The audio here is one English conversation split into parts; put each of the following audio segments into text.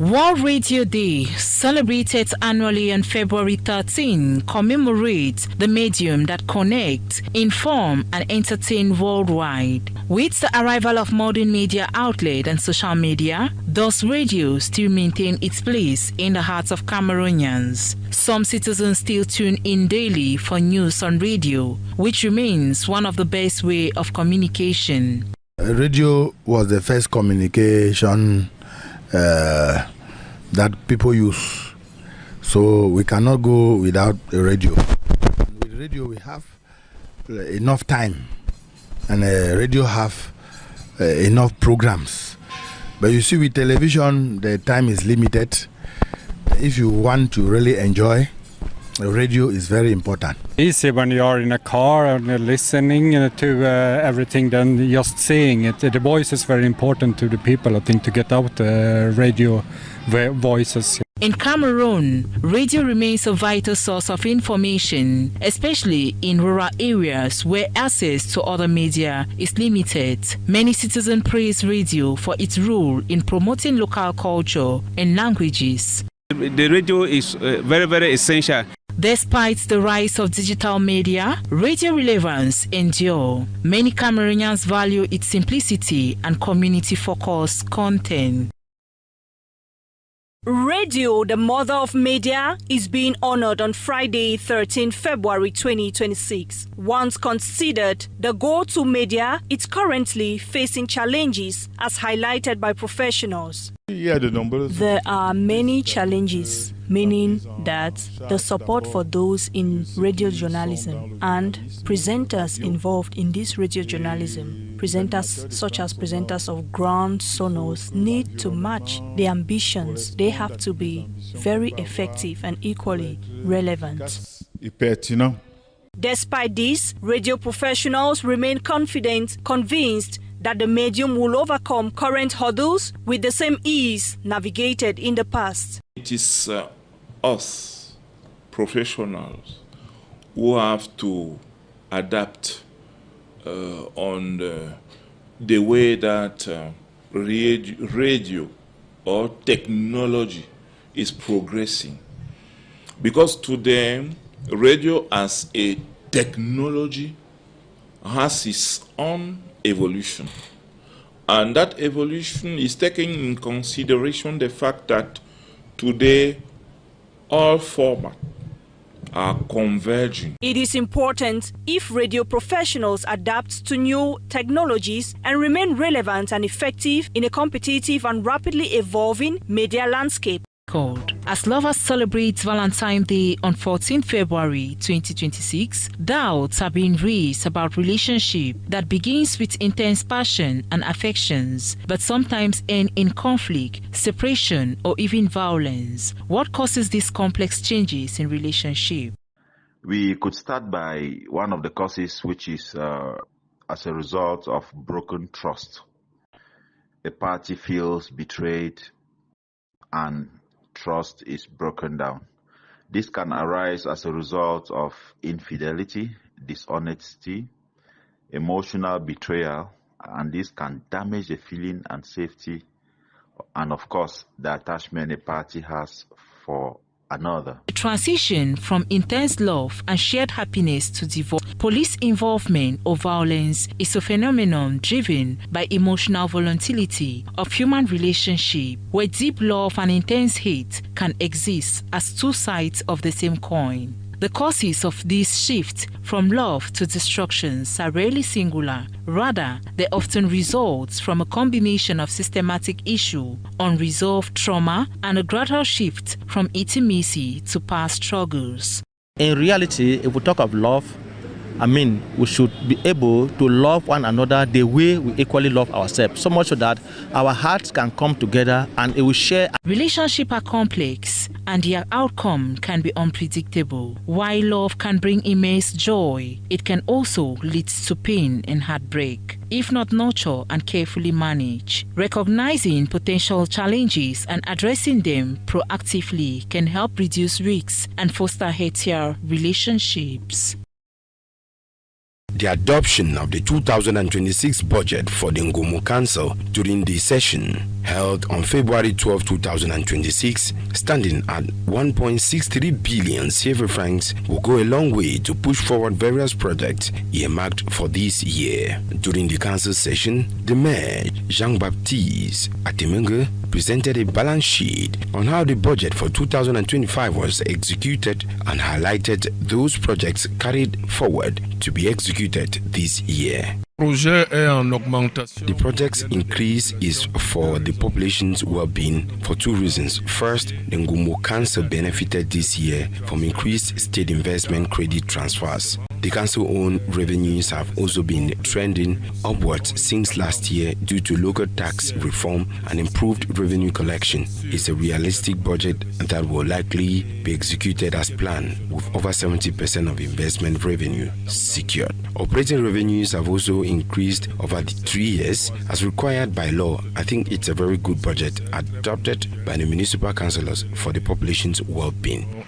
World Radio Day, celebrated annually on February 13, commemorates the medium that connects, inform, and entertain worldwide. With the arrival of modern media outlet and social media, does radio still maintain its place in the hearts of Cameroonians? Some citizens still tune in daily for news on radio, which remains one of the best ways of communication. Radio was the first communication that people use, so we cannot go without a radio. With radio we have enough time, and radio have enough programs. But you see, with television the time is limited. If you want to really enjoy, radio is very important. Easy when you are in a car and listening to everything than just saying it. The voice is very important to the people, I think, to get out radio voices. In Cameroon, radio remains a vital source of information, especially in rural areas where access to other media is limited. Many citizens praise radio for its role in promoting local culture and languages. The radio is very, very essential. Despite the rise of digital media, radio relevance endure. Many Cameroonians value its simplicity and community-focused content. Radio, the mother of media, is being honored on Friday, 13 February 2026. Once considered the go-to media, it's currently facing challenges, as highlighted by professionals. There are many challenges, meaning that the support for those in radio journalism and presenters involved in this radio journalism, presenters such as presenters of ground sonors, need to match the ambitions. They have to be very effective and equally relevant. Despite this, radio professionals remain confident, convinced that the medium will overcome current hurdles with the same ease navigated in the past. It is us, professionals, who have to adapt on the way that radio or technology is progressing. Because today, radio as a technology has its own evolution, and that evolution is taking in consideration the fact that today all formats are converging. It is important if radio professionals adapt to new technologies and remain relevant and effective in a competitive and rapidly evolving media landscape. As lovers celebrate Valentine's Day on 14 February 2026, doubts are being raised about relationship that begins with intense passion and affections, but sometimes end in conflict, separation, or even violence. What causes these complex changes in relationship? We could start by one of the causes, which is as a result of broken trust. A party feels betrayed and trust is broken down. This can arise as a result of infidelity, dishonesty, emotional betrayal, and this can damage the feeling and safety and, of course, the attachment a party has for another. The transition from intense love and shared happiness to divorce, police involvement or violence is a phenomenon driven by emotional volatility of human relationship, where deep love and intense hate can exist as two sides of the same coin. The causes of this shift from love to destructions are rarely singular. Rather, they often result from a combination of systematic issue, unresolved trauma, and a gradual shift from intimacy to past struggles. In reality, if we talk of love, we should be able to love one another the way we equally love ourselves, so much so that our hearts can come together and it will share. Relationships are complex and their outcome can be unpredictable. While love can bring immense joy, it can also lead to pain and heartbreak if not nurtured and carefully managed. Recognizing potential challenges and addressing them proactively can help reduce risks and foster healthier relationships. the adoption of the 2026 budget for the Ngumu Council during the session held on February 12, 2026, standing at 1.63 billion CFA francs, will go a long way to push forward various projects earmarked for this year. During the council session, the mayor, Jean-Baptiste Atemenge, presented a balance sheet on how the budget for 2025 was executed and highlighted those projects carried forward to be executed this year. The project's increase is for the population's well-being for two reasons. First, the Ngumu Council benefited this year from increased state investment credit transfers. The council-owned revenues have also been trending upwards since last year due to local tax reform and improved revenue collection. It's a realistic budget that will likely be executed as planned, with over 70% of investment revenue secured. Operating revenues have also increased over the 3 years as required by law. I think it's a very good budget adopted by the municipal councillors for the population's well-being.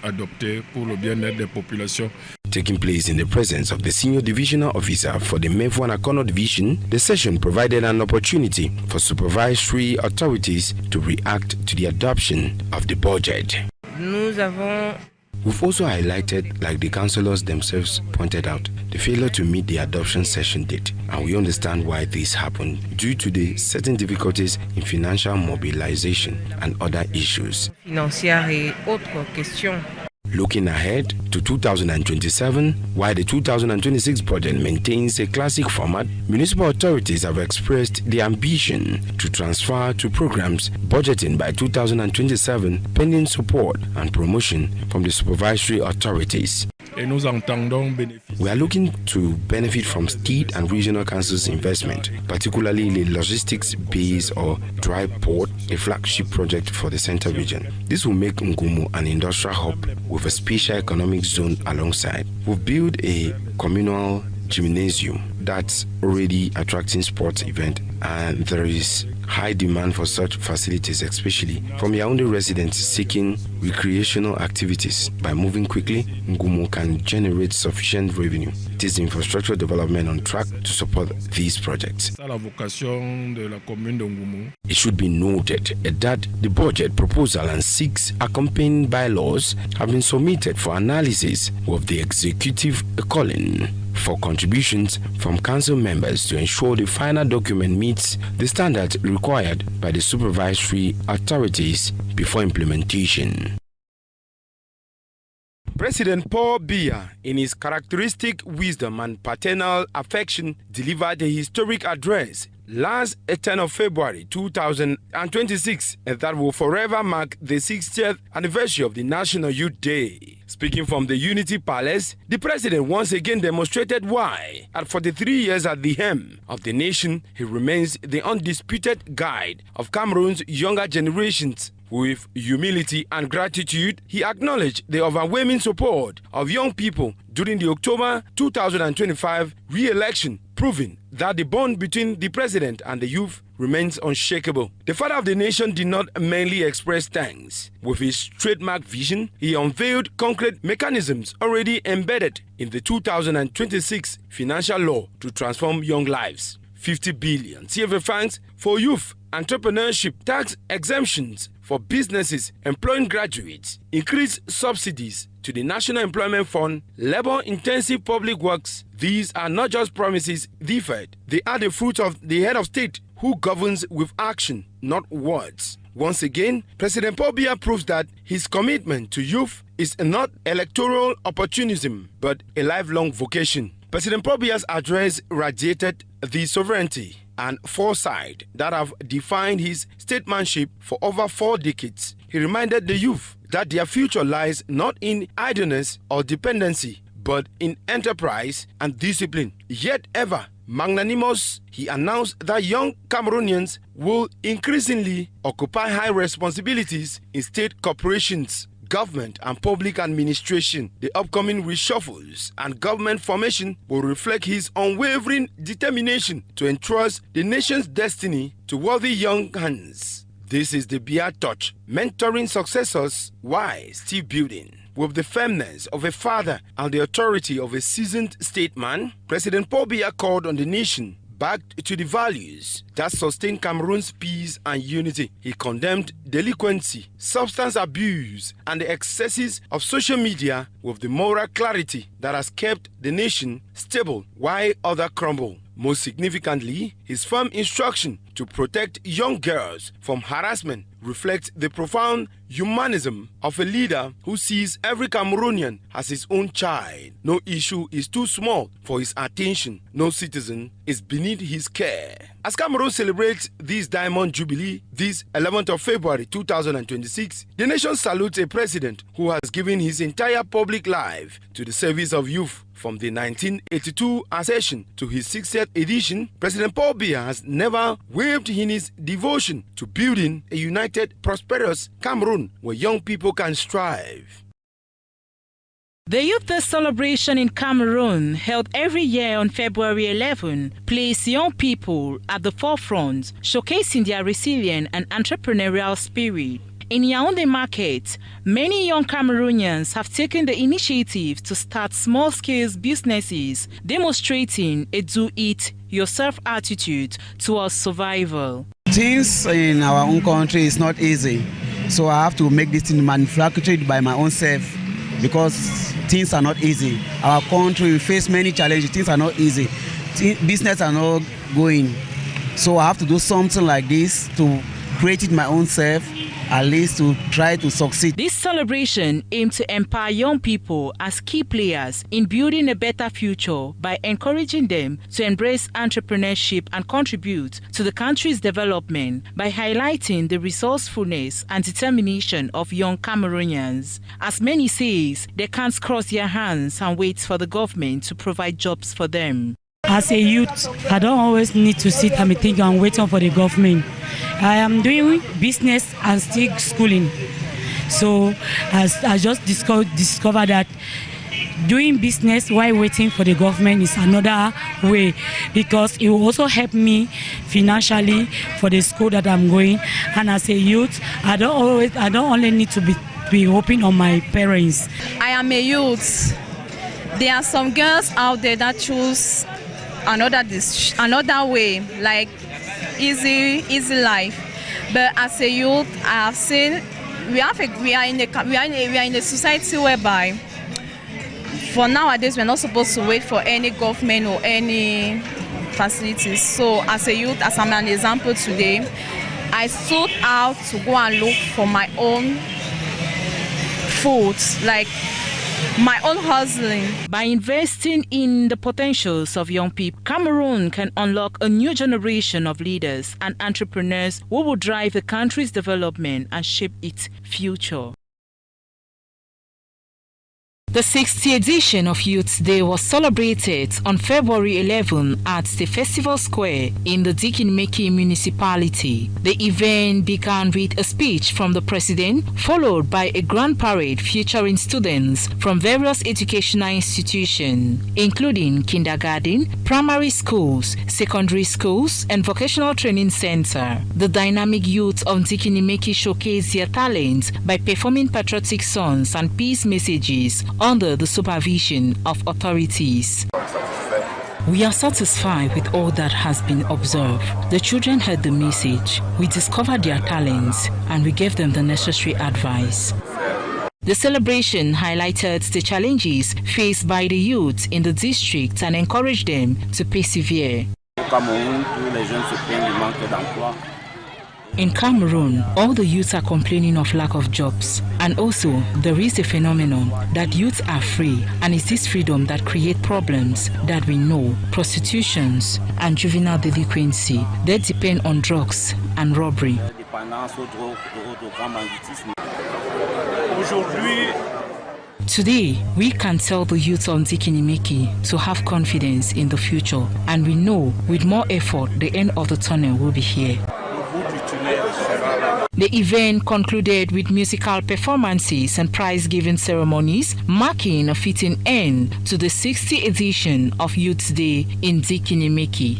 Taking place in the presence of the senior divisional officer for the Mefu and Akono division, the session provided an opportunity for supervisory authorities to react to the adoption of the budget. We've also highlighted, like the councillors themselves pointed out, the failure to meet the adoption session date, and we understand why this happened due to the certain difficulties in financial mobilization and other issues. Looking ahead to 2027, while the 2026 budget maintains a classic format, municipal authorities have expressed the ambition to transfer to programs budgeting by 2027 pending support and promotion from the supervisory authorities. We are looking to benefit from state and regional councils' investment, particularly the logistics base or dry port, a flagship project for the Central region. This will make Ngumu an industrial hub with a special economic zone alongside. We've built a communal gymnasium that's already attracting sports events, and there is high demand for such facilities, especially from Yaoundé residents seeking recreational activities. By moving quickly, Ngumu can generate sufficient revenue. It is infrastructure development on track to support these projects. It should be noted that the budget proposal and 6 accompanying bylaws have been submitted for analysis with the executive calling for contributions from council members to ensure the final document meets the standards required by the supervisory authorities before implementation. President Paul Biya, in his characteristic wisdom and paternal affection, delivered a historic address last 10 of February 2026, and that will forever mark the 60th anniversary of the National Youth Day. Speaking from the Unity Palace, the president once again demonstrated why, at 43 years at the helm of the nation, he remains the undisputed guide of Cameroon's younger generations. With humility and gratitude, he acknowledged the overwhelming support of young people during the October 2025 re-election, proving that the bond between the president and the youth remains unshakable. The father of the nation did not merely express thanks. With his trademark vision, he unveiled concrete mechanisms already embedded in the 2026 financial law to transform young lives. 50 billion CFA francs for youth entrepreneurship, tax exemptions for businesses employing graduates, increased subsidies to the National Employment Fund, labor-intensive public works. These are not just promises deferred. They are the fruit of the head of state who governs with action, not words. Once again, President Paul Biya proves that his commitment to youth is not electoral opportunism, but a lifelong vocation. President Paul Biya's address radiated the sovereignty and foresight that have defined his statesmanship for over 4 decades. He reminded the youth that their future lies not in idleness or dependency, but in enterprise and discipline. Yet ever magnanimous, he announced that young Cameroonians will increasingly occupy high responsibilities in state corporations, government and public administration. The upcoming reshuffles and government formation will reflect his unwavering determination to entrust the nation's destiny to worthy young hands. This is the Bia Touch, mentoring successors while still building. With the firmness of a father and the authority of a seasoned statesman, President Paul Biya called on the nation back to the values that sustain Cameroon's peace and unity. He condemned delinquency, substance abuse, and the excesses of social media with the moral clarity that has kept the nation stable while others crumble. Most significantly, his firm instruction to protect young girls from harassment reflects the profound humanism of a leader who sees every Cameroonian as his own child. No issue is too small for his attention. No citizen is beneath his care. As Cameroon celebrates this Diamond Jubilee, this 11th of February 2026, the nation salutes a president who has given his entire public life to the service of youth. From the 1982 accession to his 60th edition, President Paul Biya has never wavered in his devotion to building a united, prosperous Cameroon where young people can strive. The Youth Day celebration in Cameroon, held every year on February 11, places young people at the forefront, showcasing their resilient and entrepreneurial spirit. In Yaoundé market, many young Cameroonians have taken the initiative to start small-scale businesses, demonstrating a do-it-yourself attitude towards survival. Things in our own country is not easy, so I have to make this thing manufactured by my own self because things are not easy. Our country, we face many challenges, things are not easy. Business are not going, so I have to do something like this to create it my own self, at least to try to succeed. This celebration aims to empower young people as key players in building a better future by encouraging them to embrace entrepreneurship and contribute to the country's development by highlighting the resourcefulness and determination of young Cameroonians. As many say, they can't cross their hands and wait for the government to provide jobs for them. As a youth, I don't always need to sit and think I'm waiting for the government. I am doing business and still schooling. So I just discovered that doing business while waiting for the government is another way, because it will also help me financially for the school that I'm going. And as a youth, I don't only need to be hoping on my parents. I am a youth. There are some girls out there that choose another way, like easy life. But as a youth, I have seen we are in a society whereby for nowadays we're not supposed to wait for any government or any facilities. So as a youth, as I'm an example today, I sought out to go and look for my own food, like my own hustling. By investing in the potentials of young people, Cameroon can unlock a new generation of leaders and entrepreneurs who will drive the country's development and shape its future. The 60th edition of Youth Day was celebrated on February 11 at the Festival Square in the Dikinimeki municipality. The event began with a speech from the president, followed by a grand parade featuring students from various educational institutions, including kindergarten, primary schools, secondary schools, and vocational training center. The dynamic youth of Dikinimeki showcased their talents by performing patriotic songs and peace messages under the supervision of authorities. We are satisfied with all that has been observed. The children heard the message, we discovered their talents, and we gave them the necessary advice. The celebration highlighted the challenges faced by the youth in the district and encouraged them to persevere. In Cameroon, all the youths are complaining of lack of jobs, and also there is a phenomenon that youths are free, and it's this freedom that creates problems that we know: prostitutions and juvenile delinquency. They depend on drugs and robbery. Today, we can tell the youth of Dikinimeki to have confidence in the future, and we know with more effort the end of the tunnel will be here. The event concluded with musical performances and prize-giving ceremonies, marking a fitting end to the 60th edition of Youth Day in Dikinimeki.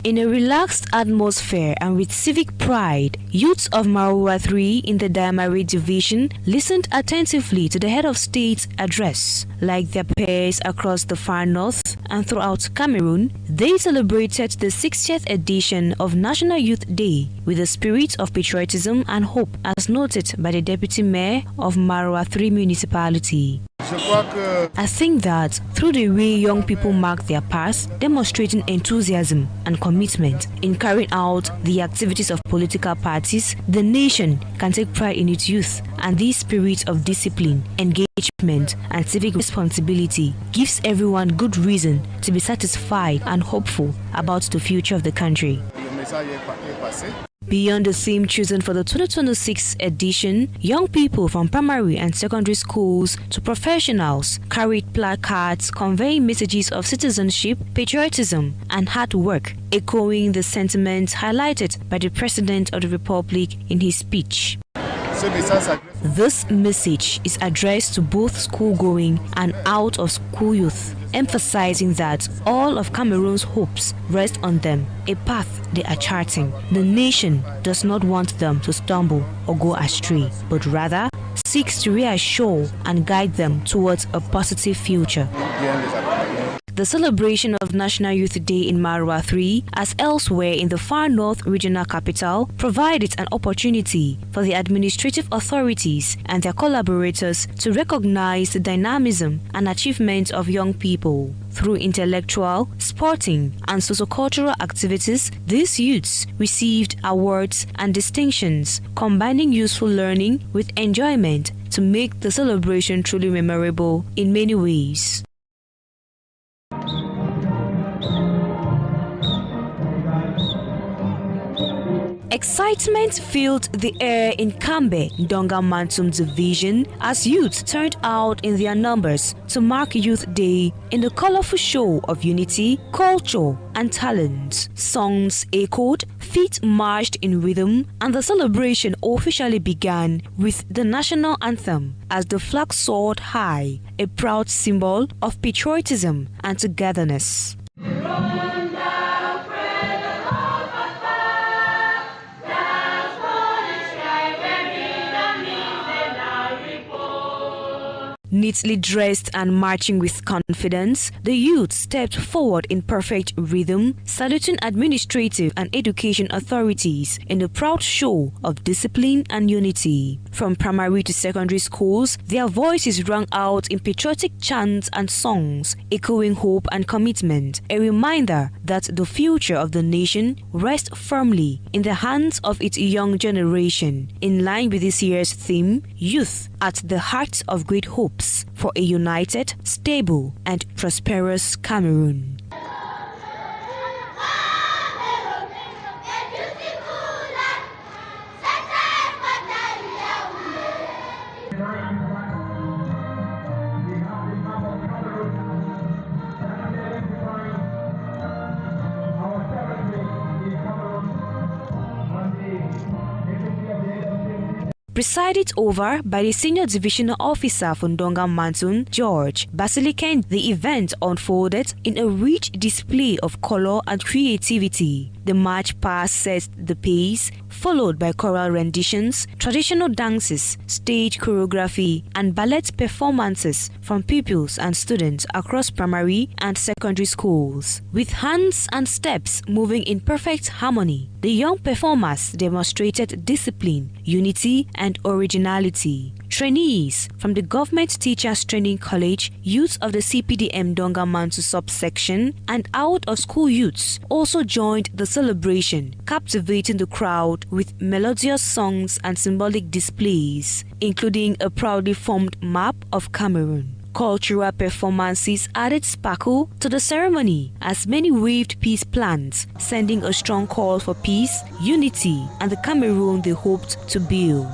In a relaxed atmosphere and with civic pride, youths of Maroua 3 in the Diamari division listened attentively to the head of state's address. Like their peers across the far north and throughout Cameroon, they celebrated the 60th edition of National Youth Day with a spirit of patriotism and hope, as noted by the Deputy Mayor of Maroua 3 municipality. I think that through the way young people mark their path, demonstrating enthusiasm and commitment in carrying out the activities of political parties, the nation can take pride in its youth, and this spirit of discipline, engagement and civic responsibility gives everyone good reason to be satisfied and hopeful about the future of the country. Beyond the theme chosen for the 2026 edition, young people from primary and secondary schools to professionals carried placards conveying messages of citizenship, patriotism, and hard work, echoing the sentiments highlighted by the President of the Republic in his speech. This message is addressed to both school-going and out-of-school youth, emphasizing that all of Cameroon's hopes rest on them, a path they are charting. The nation does not want them to stumble or go astray, but rather seeks to reassure and guide them towards a positive future. The celebration of National Youth Day in Maroua 3, as elsewhere in the far north regional capital, provided an opportunity for the administrative authorities and their collaborators to recognize the dynamism and achievements of young people. Through intellectual, sporting, and sociocultural activities, these youths received awards and distinctions, combining useful learning with enjoyment to make the celebration truly memorable in many ways. Excitement filled the air in Kambe, Ndonga Mantum division as youths turned out in their numbers to mark Youth Day in a colorful show of unity, culture, and talent. Songs echoed, feet marched in rhythm, and the celebration officially began with the national anthem as the flag soared high, a proud symbol of patriotism and togetherness. Neatly dressed and marching with confidence, the youth stepped forward in perfect rhythm, saluting administrative and education authorities in a proud show of discipline and unity. From primary to secondary schools, their voices rang out in patriotic chants and songs, echoing hope and commitment, a reminder that the future of the nation rests firmly in the hands of its young generation. In line with this year's theme, Youth at the Heart of Great Hopes for a united, stable, and prosperous Cameroon. Presided over by the Senior Divisional Officer from Ndonga Mantum, George Basilican, the event unfolded in a rich display of color and creativity. The march past set the pace, followed by choral renditions, traditional dances, stage choreography, and ballet performances from pupils and students across primary and secondary schools. With hands and steps moving in perfect harmony, the young performers demonstrated discipline, unity, and originality. Trainees from the Government Teachers Training College, youths of the CPDM Ndonga Mantum subsection, and out-of-school youths also joined the celebration, captivating the crowd with melodious songs and symbolic displays, including a proudly formed map of Cameroon. Cultural performances added sparkle to the ceremony as many waved peace plants, sending a strong call for peace, unity, and the Cameroon they hoped to build.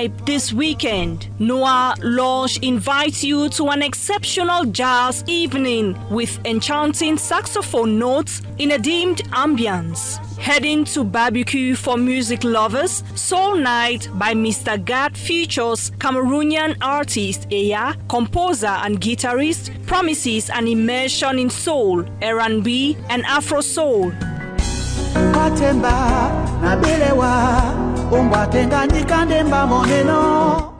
This weekend, Noah Lodge invites you to an exceptional jazz evening with enchanting saxophone notes in a dimmed ambience. Heading to Barbecue for Music Lovers, Soul Night by Mr. Gad features Cameroonian artist Eya, composer and guitarist, promises an immersion in soul, R&B and Afro soul.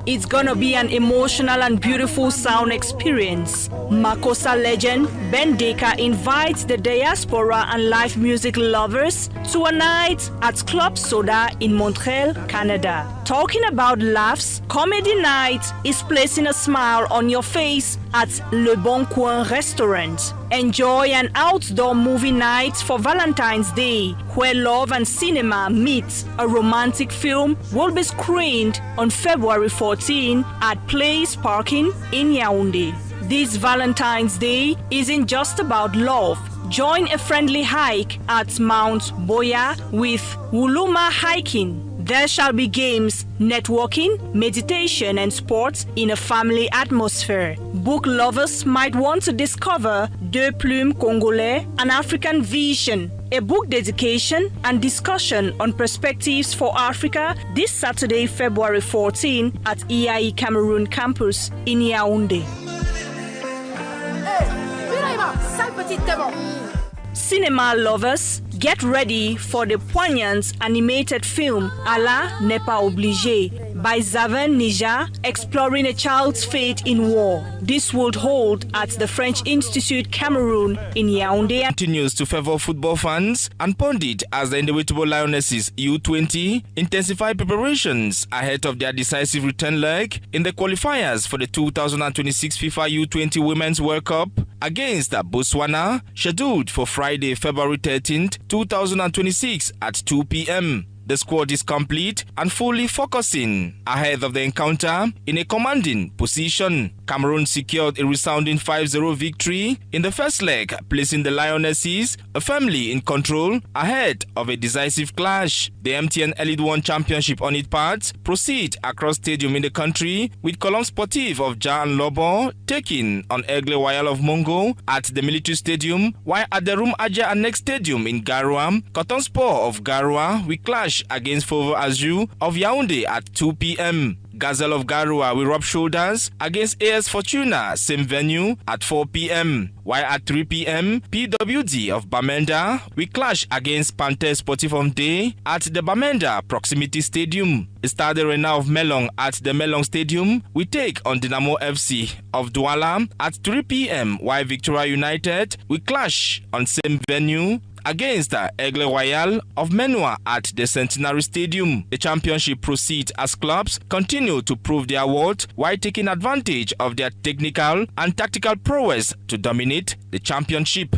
It's gonna be an emotional and beautiful sound experience. Makossa legend Ben Deka invites the diaspora and live music lovers to a night at Club Soda in Montreal, Canada. Talking about laughs, Comedy Night is placing a smile on your face at Le Bon Coin restaurant. Enjoy an outdoor movie night for Valentine's Day, where love and cinema meet. A romantic film will be screened on February 14 at Place Parking in Yaoundé. This Valentine's Day isn't just about love. Join a friendly hike at Mount Boya with Wuluma Hiking. There shall be games, networking, meditation and sports in a family atmosphere. Book lovers might want to discover Deux Plumes Congolais, an African vision, a book dedication and discussion on perspectives for Africa this Saturday, February 14 at Tv Cameroun campus in Yaoundé. Cinema lovers, get ready for the poignant animated film Allah n'est pas obligé by Zaven Nija, exploring a child's fate in war. This would hold at the French Institute Cameroun in Yaoundé. Continues to favor football fans and pundit as the indomitable Lionesses U20 intensify preparations ahead of their decisive return leg in the qualifiers for the 2026 FIFA U20 Women's World Cup against Botswana, scheduled for Friday, February 13th, 2026 at 2 p.m. The squad is complete and fully focusing ahead of the encounter in a commanding position. Cameroon secured a resounding 5-0 victory in the first leg, placing the Lionesses firmly in control ahead of a decisive clash. The MTN Elite One Championship on its part proceed across stadium in the country, with Colombe Sportive of Ja and Lobo taking on Aigle Royal of Mongo at the Military Stadium, while at the Room Aja Annex Stadium in Garoua, Cotton Sport of Garoua will clash against Fovo Azul of Yaoundé at 2 p.m. Gazelle of Garoua will rub shoulders against AS Fortuna, same venue at 4 p.m. While at 3 p.m, PWD of Bamenda will clash against Panthère Sportif Day at the Bamenda Proximity Stadium. Stade Rena of Melong at the Melong Stadium will take on Dynamo FC of Douala at 3 p.m, while Victoria United will clash on same venue against the Aigle Royal of Menua at the Centenary Stadium. The championship proceeds as clubs continue to prove their worth while taking advantage of their technical and tactical prowess to dominate the championship.